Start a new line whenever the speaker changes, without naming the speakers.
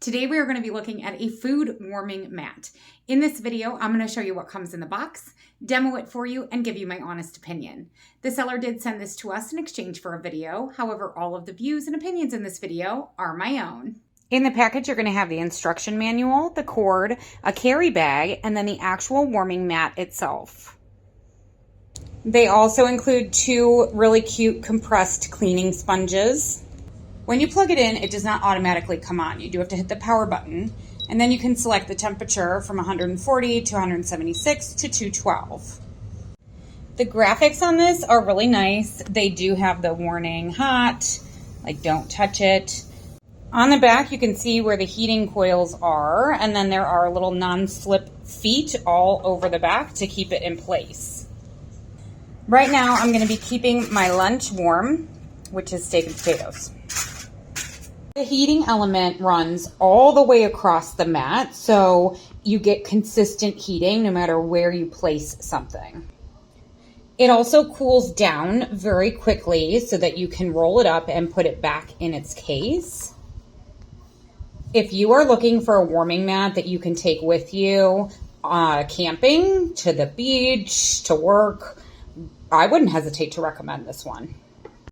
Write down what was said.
Today we are going to be looking at a food warming mat. In this video, I'm going to show you what comes in the box, demo it for you, and give you my honest opinion. The seller did send this to us in exchange for a video. However, all of the views and opinions in this video are my own. In the package, you're going to have the instruction manual, the cord, a carry bag, and then the actual warming mat itself. They also include two really cute compressed cleaning sponges. When you plug it in, it does not automatically come on. You do have to hit the power button, and then you can select the temperature from 140 to 176 to 212. The graphics on this are really nice. They do have the warning hot, like don't touch it. On the back, you can see where the heating coils are, and then there are little non-slip feet all over the back to keep it in place. Right now, I'm going to be keeping my lunch warm, which is steak and potatoes. The heating element runs all the way across the mat, so you get consistent heating no matter where you place something. It also cools down very quickly so that you can roll it up and put it back in its case. If you are looking for a warming mat that you can take with you camping, to the beach, to work, I wouldn't hesitate to recommend this one.